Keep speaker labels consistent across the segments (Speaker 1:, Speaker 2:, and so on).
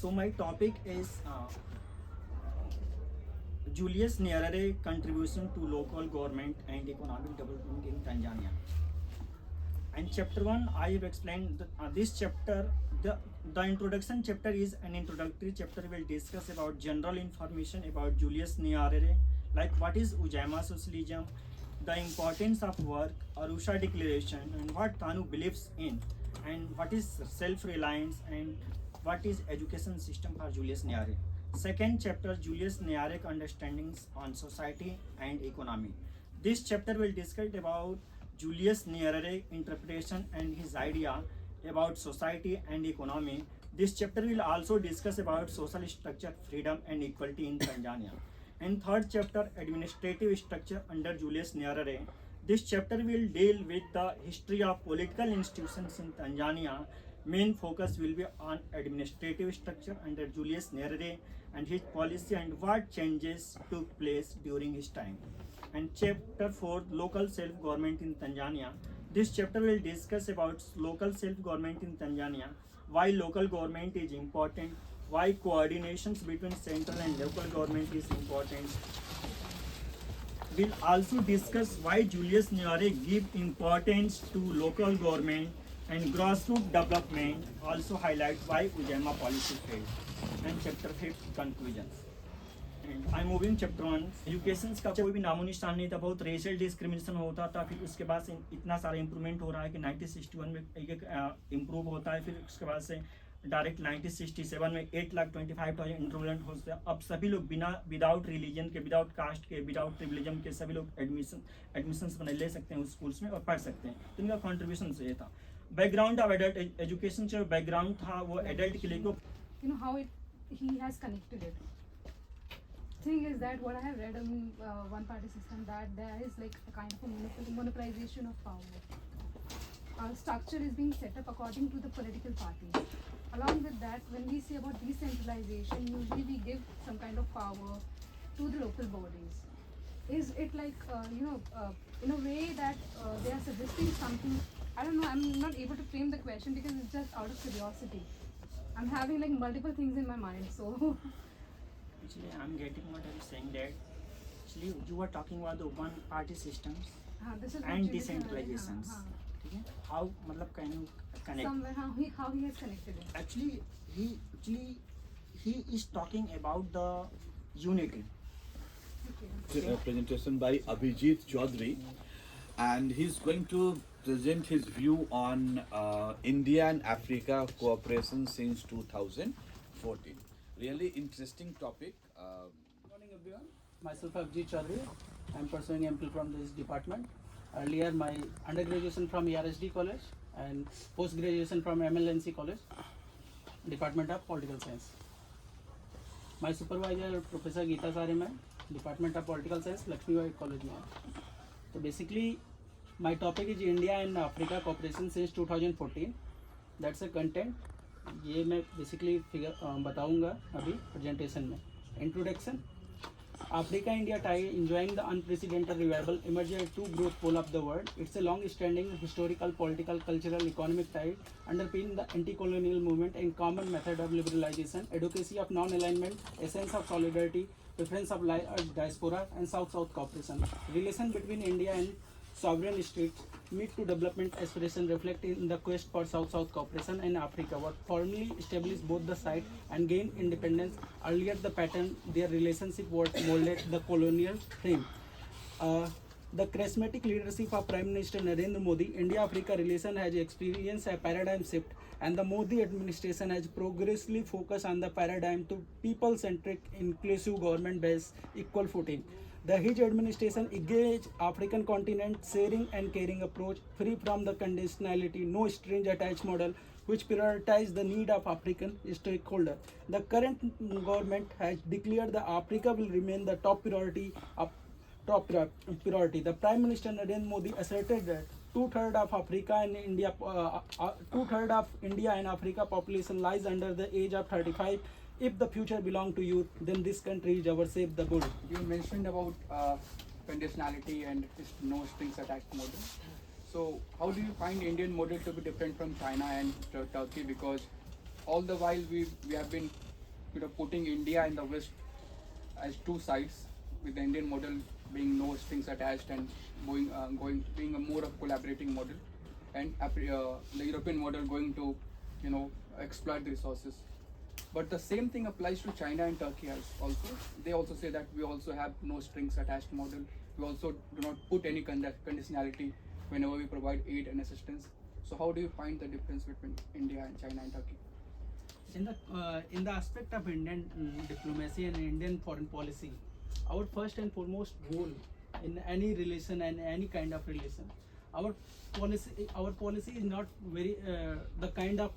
Speaker 1: So my topic is Julius Nyerere contribution to local government and economic development in Tanzania. And chapter 1, I have explained this chapter. The introduction chapter is an introductory chapter. Will discuss about general information about Julius Nyerere, like what is Ujamaa socialism, the importance of work, Arusha Declaration, and what Tanu believes in, and what is self-reliance, and what is education system for Julius Nyerere. Second chapter, Julius Nyerere understandings on society and economy. This chapter will discuss about Julius Nyerere interpretation and his idea about society and economy. This chapter will also discuss about social structure, freedom and equality in Tanzania. And third chapter, administrative structure under Julius Nyerere. This chapter will deal with the history of political institutions in Tanzania. Main focus will be on administrative structure under Julius Nyerere and his policy and what changes took place during his time. And chapter 4, local self-government in Tanzania. This chapter will discuss about local self-government in Tanzania, why local government is important, why coordinations between central and local government is important. We'll also discuss why Julius Nyerere give importance to local government and grassroots development, also highlight why Ujamaa policy failed. And chapter 5, conclusions. I moving chapter 1. Education का कोई भी नामो निशान नहीं था, बहुत racial discrimination होता था, फिर उसके बाद से इतना सारा इंप्रूवमेंट हो रहा है कि 1961 में एक इम्प्रूव होता है, फिर उसके बाद से डायरेक्ट 1967 में 8,25,000 इंट्रोलेंट होते हैं. अब सभी लोग बिना विदाउट रिलीजन के, विदाउट कास्ट के, विदाउट प्रिविलेजम के सभी लोग एडमिशन्स बने ले सकते हैं उस स्कूल्स में और पढ़ सकते हैं. तो इनका कॉन्ट्रीब्यूशन ये था. बैकग्राउंड ऑफ एडल्ट एजुकेशन जो बैकग्राउंड था वो एडल्ट के लिए को
Speaker 2: how he has connected it. Thing is that what I have read in one party system, that there is like a kind of a monopolization of power. Our structure is being set up according to the political parties. Along with that, when we say about decentralization, usually we give some kind of power to the local bodies. Is it like in a way that they are suggesting something? I don't know, I'm not able to frame the question because it's just out of curiosity. I'm having like multiple things in my mind, so
Speaker 1: actually I'm getting what I'm saying, that actually you were talking about the one party systems
Speaker 2: this is
Speaker 1: and decentralizations. ठीक है, how मतलब can you connect
Speaker 2: somewhere how he has connected it.
Speaker 1: Actually he is talking about the unity.
Speaker 2: Okay.
Speaker 3: A presentation by Abhijit Chaudhary, and he's going to present his view on India and Africa cooperation since 2014. Really interesting topic.
Speaker 4: Good morning everyone. Myself Abhijit Chaudhary. I am pursuing MPhil from this department. Earlier my undergraduation from ERSD College and post-graduation from MLNC College, Department of Political Science. My supervisor Professor Geeta Sare, Department of Political Science, Lakshmi Bai College. So basically my topic is India and Africa cooperation since 2014. That's a content. ये मैं basically बताऊंगा अभी presentation में. Introduction. Africa India tie enjoying the unprecedented revival emerged two growth pole of the world. It's a long-standing historical, political, cultural, economic tie underpinning the anti-colonial movement and common method of liberalization, advocacy of non-alignment, essence of solidarity, preference of diaspora, and South-South cooperation. Relation between India and sovereign states meet to development aspiration reflected in the quest for South-South cooperation in Africa, what formally established both the side and gained independence. Earlier the pattern, their relationship was molded the colonial frame. The charismatic leadership of Prime Minister Narendra Modi, India-Africa relation has experienced a paradigm shift, and the Modi administration has progressively focused on the paradigm to people-centric, inclusive government-based equal footing. The His administration engaged African continent sharing and caring approach, free from the conditionality, no strings attached model, which prioritize the need of African stakeholder. The current government has declared that Africa will remain the top priority. The Prime Minister Narendra Modi asserted that two-thirds of Africa and India, two-thirds of India and Africa population lies under the age of 35. If the future belongs to youth, then this country is our save the good.
Speaker 5: You mentioned about conditionality and no strings attached model. So how do you find Indian model to be different from China and Turkey? Because all the while we have been putting India and the West as two sides, with the Indian model being no strings attached and being a more of collaborating model, and the European model going to exploit the resources. But the same thing applies to China and Turkey as also. They also say that we also have no strings attached model. We also do not put any conditionality whenever we provide aid and assistance. So how do you find the difference between India and China and Turkey?
Speaker 4: In the aspect of Indian diplomacy and Indian foreign policy, our first and foremost goal in any relation and any kind of relation, our policy is not very the kind of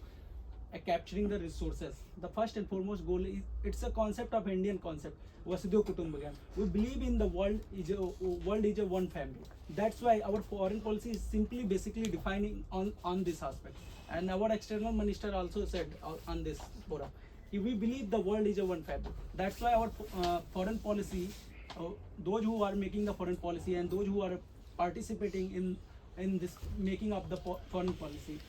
Speaker 4: capturing the resources. The first and foremost goal is, it's a concept of Indian concept, Vasudhaiva Kutumbakam. We believe in the world is a one family. That's why our foreign policy is simply basically defining on this aspect. And our external minister also said on this forum, we believe the world is a one family. That's why our foreign policy, those who are making the foreign policy and those who are participating in this making of the foreign policy,